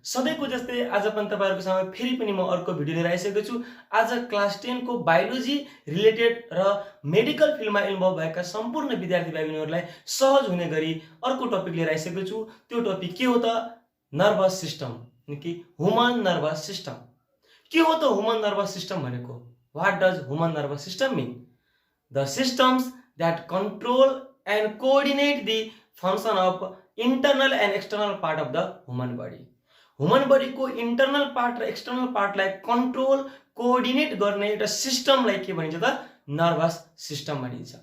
सधैँको जस्तै आज पनि तपाईहरुको सामु फेरि पनि म अर्को भिडियो लिएर आइसकेको छु। आज क्लास 10 को बायोलोजी रिलेटेड र मेडिकल फिल्डमा इन्भल्भ भएका सम्पूर्ण विद्यार्थी भाइ बहिनीहरुलाई सहज हुने गरी अर्को टपिक लिएर आइसकेको छु। त्यो टपिक के हो त? नर्भस सिस्टम कि ह्युमन नर्भस सिस्टम। के हो त ह्युमन नर्भस सिस्टम भनेको? What does human nervous system mean? The systems that control and coordinate the function of internal and external part of the human body. Human body को internal part र external पार्टलाई control coordinate गर्ने एउटा सिस्टमलाई के भनिन्छ त? नर्भस सिस्टम भनिन्छ।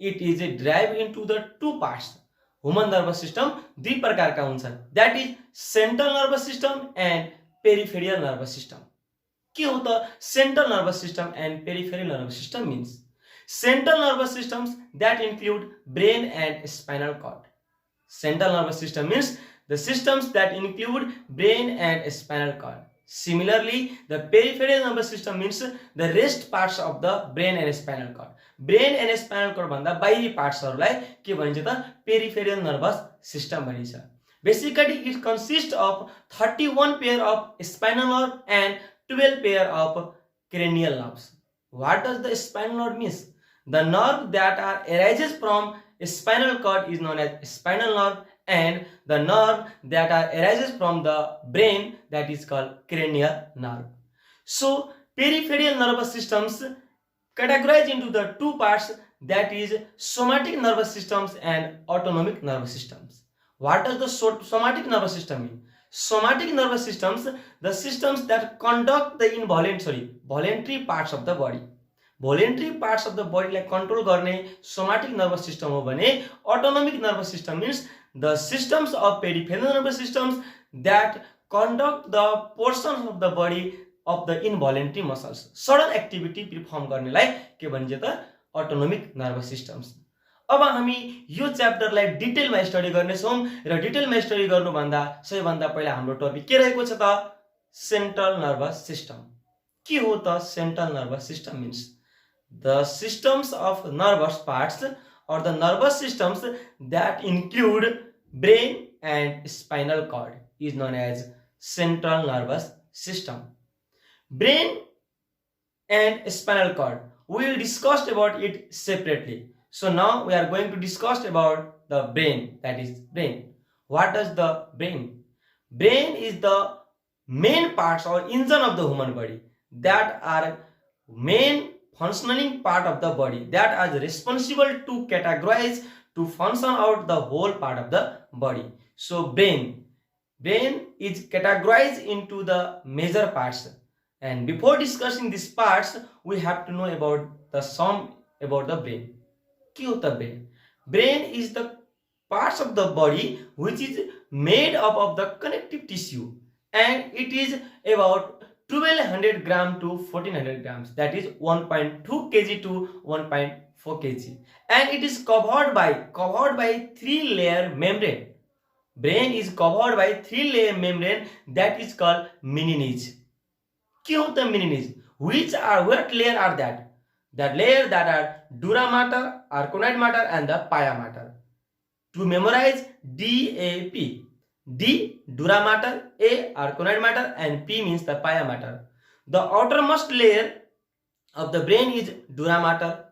It is derive into the two parts. Human nervous system दुई प्रकारका हुन्छन्, that is central nervous system and peripheral nervous system. के हो त central nervous system and peripheral nervous system means? Central nervous systems that include brain and spinal cord. Central nervous system means the systems that include brain and spinal cord. Similarly, the peripheral nervous system means the rest parts of the brain and spinal cord. Brain and spinal cord भन्दा बाहिरी पार्ट्सहरुलाई के भनिन्छ त? Peripheral nervous system भनिन्छ। Basically, it consists of 31 pair of spinal nerve and 12 pair of cranial nerves. What does the spinal nerve means? The nerve that arises from spinal cord is known as spinal nerve, and the nerve that arises from the brain, that is called cranial nerve. So peripheral nervous systems categorize into the two parts, that is somatic nervous systems and autonomic nervous systems. What does the somatic nervous system mean? Somatic nervous systems, the systems that conduct the voluntary parts of the body. Voluntary parts of the बडीलाई control गर्ने somatic nervous system हो भने autonomic nervous system means the systems of peripheral nervous systems that conduct the portions of the body of the involuntary muscles. Sudden activity perform गर्नेलाई के भनिन्छ त? Autonomic nervous systems. अब हामी यो च्याप्टरलाई डिटेलमा study गर्नेछौं र डिटेलमा study गर्नुभन्दा सबैभन्दा पहिला हाम्रो टपिक के रहेको छ त? Central nervous system. के हो त central nervous system means? The systems of nervous parts or the nervous systems that include brain and spinal cord is known as central nervous system. Brain and spinal cord, we will discuss about it separately. So now we are going to discuss about the brain, that is brain. What does the brain? Brain is the main parts or engine of the human body that are main functioning part of the body that are responsible to categorize to function out the whole part of the body. So brain is categorized into the major parts, and before discussing these parts we have to know about the brain. Kya hota brain? Brain is the parts of the body which is made up of the connective tissue, and it is about 1200 gram to 1400 grams, that is 1.2 kg to 1.4 kg, and it is covered by 3-layer membrane. Brain is covered by 3-layer membrane that is called meninges. Kya hota meninges? What layer are that? That layer that are dura mater, arachnoid mater and the pia mater. To memorize, DAP. D dura mater, A arachnoid mater, and P means the pia mater. The outermost layer of the brain is dura mater,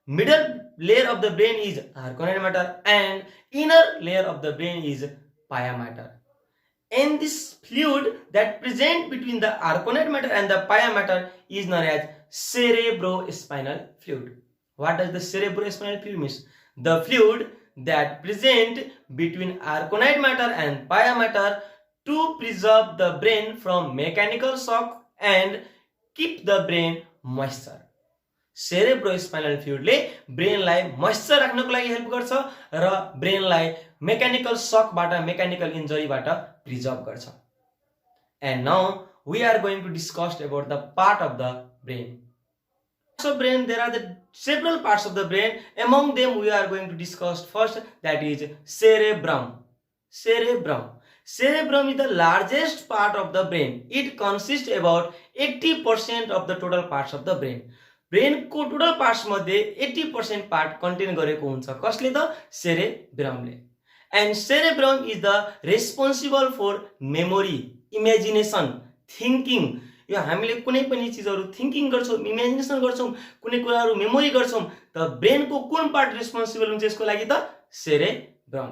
middle layer of the brain is arachnoid mater, and inner layer of the brain is pia mater. And this fluid that present between the arachnoid mater and the pia mater is known as cerebrospinal fluid. What does the cerebrospinal fluid mean? The fluid that present between arachnoid matter and pia matter to preserve the brain from mechanical shock and keep the brain moisture. Cerebrospinal fluid ले brain लाई moisture राख्नको लागि help गर्छ र brain लाई mechanical shock बाट mechanical injury बाट preserve गर्छ. And now we are going to discuss about the part of the brain. So brain, there are the several parts of the brain. Among them we are going to discuss first, that is cerebrum. Cerebrum is the largest part of the brain. It consists about 80% of the total parts of the brain. Brain को total parts मध्ये 80% part contain गरेको हुन्छ कसले त? cerebrum ले. And cerebrum is the responsible for memory. Imagination, thinking, यो हामीले कुनै पनि चिजहरू थिङ्किङ गर्छौँ, इमेजिनेसन गर्छौँ, कुनै कुराहरू मेमोरी गर्छौँ, त ब्रेनको कुन पार्ट रेस्पोन्सिबल हुन्छ यसको लागि त cerebrum.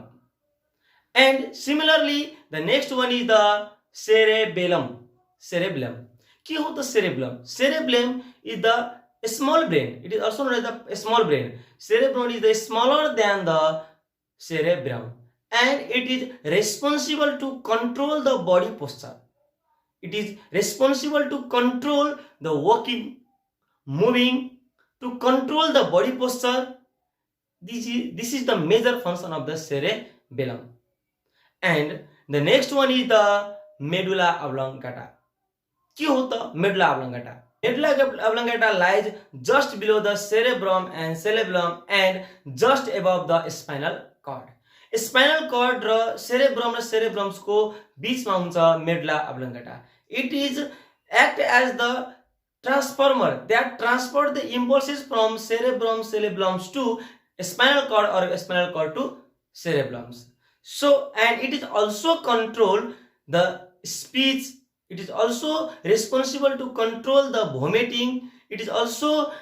End similarly the next one is the cerebellum. Cerebellum के हो त cerebellum? Cerebellum is the small brain. It is also known as the small brain. Cerebrum is the smaller than the cerebrum, and it is responsible to control the body posture. It is responsible to control the walking, moving, to control the body posture. This is the major function of the cerebellum. And the next one is the medulla oblongata. के हो त medulla oblongata? Medulla oblongata lies just below the cerebrum and cerebellum and just above the spinal cord. Spinal cord raw cerebrum raw cerebrums को बीचमा हुन्छ medulla oblongata. It is act as the transformer that transport the impulses from cerebrum cerebellums to spinal cord or spinal cord to cerebrums. So, and it is also control the speech. It is also responsible to control the vomiting. It is also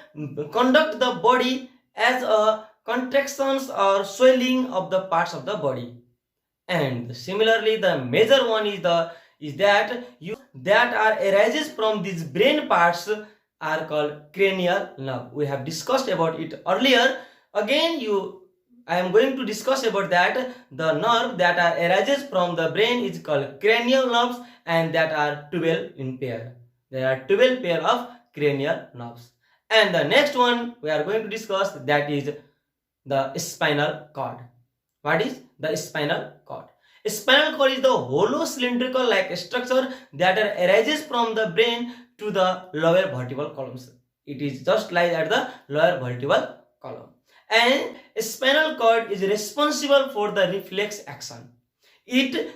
conduct the body as a contractions or swelling of the parts of the body. And similarly, the major one is that are arises from these brain parts are called cranial nerve. We have discussed about it earlier. Again, I am going to discuss about that. The nerve that are arises from the brain is called cranial nerves, and that are 12 in pair. There are 12 pair of cranial nerves. And the next one we are going to discuss, that is the spinal cord. What is the spinal cord? Spinal cord is the hollow cylindrical like structure that arises from the brain to the lower vertebral columns. It is just like at the lower vertebral column. And spinal cord is responsible for the reflex action. It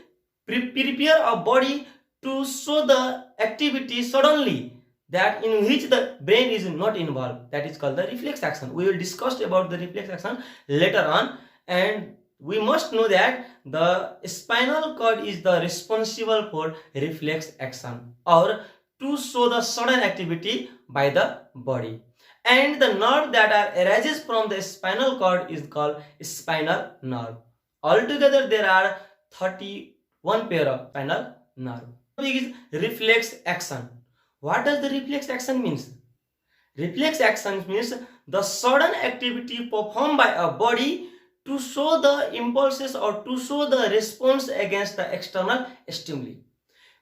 prepare a body to show the activity suddenly that in which the brain is not involved. That is called the reflex action. We will discuss about the reflex action later on. And we must know that the spinal cord is the responsible for reflex action or to show the sudden activity by the body. And the nerve that arises from the spinal cord is called spinal nerve. Altogether there are 31 pair of spinal nerve. Is reflex action. What does the reflex action means? Reflex action means the sudden activity performed by a body to show the impulses or to show the response against the external stimuli.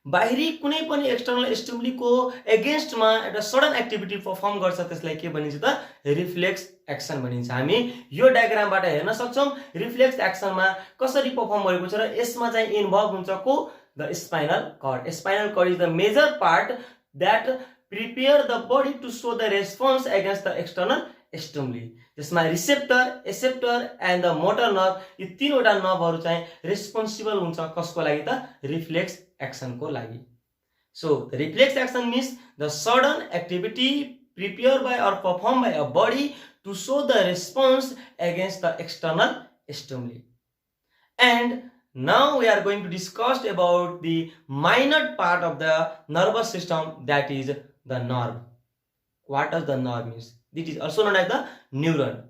बाहिरी कुनै पनि external stimuli को against मा एउटा sudden activity perform गर्छ, त्यसलाई के भनिन्छ त रिफ्लेक्स एक्सन भनिन्छ. हामी यो डायग्रामबाट हेर्न सक्छौं रिफ्लेक्स एक्सन मा कसरी परफर्म गरेको छ र यसमा चाहिँ इन्भल्भ हुन्छ को the spinal cord. Spinal cord is the major part that prepare the body to show the response against the external stimuli. जसमा receptor, acceptor and the motor nerve यी तीनवटा नर्भहरु चाहिँ रेस्पोन्सिबल हुन्छ कसको लागि त रिफ्लेक्स एक्सन को लागि. So the reflex action means the sudden activity prepared by or performed by a body to show the response against the external stimuli. And now we are going to discuss about the minor part of the nervous system, that is the nerve. What does the nerve means? It is also known as the neuron.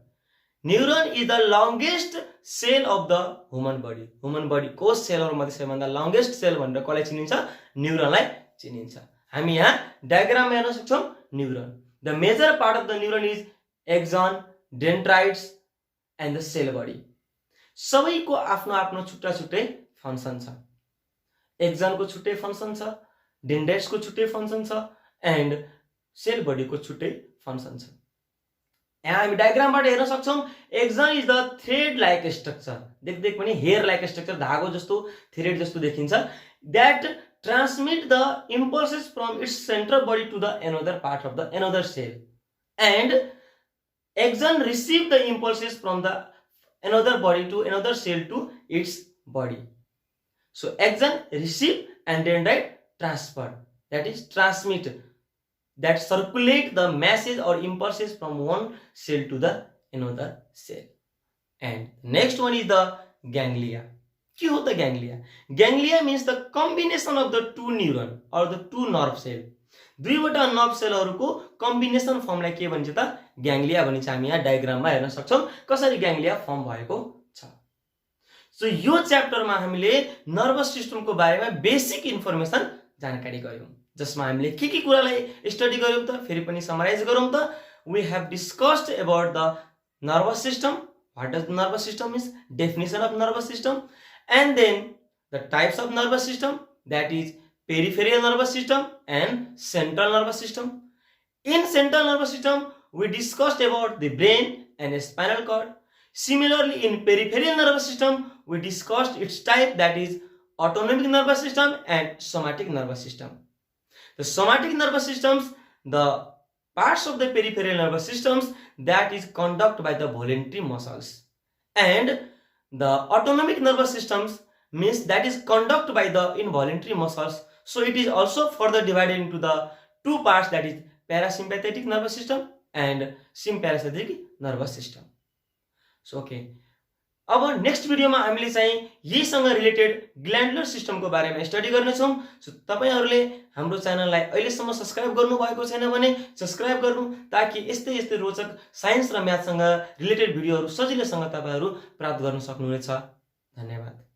Neuron is the longest cell of the human body. Human body को सेलहरु मध्ये सबैभन्दा longest cell भनेर कसलाई चिनिन्छ? न्यूरोनलाई चिनिन्छ. हामी यहाँ diagram हेर्न सक्छौं neuron. The major part of the neuron is axon, dendrites and the cell body. सबैको आफ्नो आफ्नो छुट्टा छुट्टै फंक्सन छ. एक्सन को छुट्टै फंक्सन छ, डेन्ड्राइट्स को छुट्टै फंक्सन छ एन्ड सेल बडी को छुट्टै फंक्सन छ. यहाँ हामी डायग्रामबाट हेर्न सक्छौं action is the thread like structure. देख्दै पनि हेयर लाइक स्ट्रक्चर, धागो जस्तो थ्रेड जस्तो देखिन्छ. That transmit the impulses from its central body to the another part of the another cell and axon receive the impulses from the another body to another cell to its body. So axon receive and dendrite transfer, that is transmit, that circulate the message or impulses from one cell to the another cell. And next one is the ganglia. के हो त ganglia? Ganglia means the combination of the two neuron or the two nerve cell. दुईवटा nerve सेलहरूको combination फर्मलाई के भन्छ त? ग्याङ्ग्लिया भनिन्छ। हामी यहाँ डायग्राममा हेर्न सक्छौँ कसरी ग्याङ्ग्लिया फर्म भएको छ। सो यो च्याप्टरमा हामीले नर्भस सिस्टमको बारेमा बेसिक इन्फर्मेसन जानकारी गर्यौँ, जसमा हामीले के कुरालाई स्टडी गर्यौँ त? फेरि पनि समराइज गरौँ त। We have discussed about the nervous system, what does nervous system means, definition of nervous system, and then the types of nervous system, that is peripheral nervous system and central nervous system. In central nervous system we discussed about the brain and spinal cord. Similarly in peripheral nervous system we discussed its type, that is autonomic nervous system and somatic nervous system. The somatic nervous systems, the parts of the peripheral nervous systems that is conducted by the voluntary muscles, and the autonomic nervous systems means that is conducted by the involuntary muscles. So it is also further divided into the two parts, that is parasympathetic nervous system and sympathetic nervous system. So okay, अब next भिडियोमा हामीले चाहिँ यहीसँग related glandular सिस्टमको बारेमा study गर्नेछौँ। सो तपाईहरूले हाम्रो च्यानललाई अहिलेसम्म सब्सक्राइब गर्नुभएको छैन भने सब्सक्राइब गर्नु, ताकि यस्तै रोचक साइन्स र म्याथसँग रिलेटेड भिडियोहरू सजिलैसँग तपाईहरू प्राप्त गर्न सक्नुहुनेछ। धन्यवाद।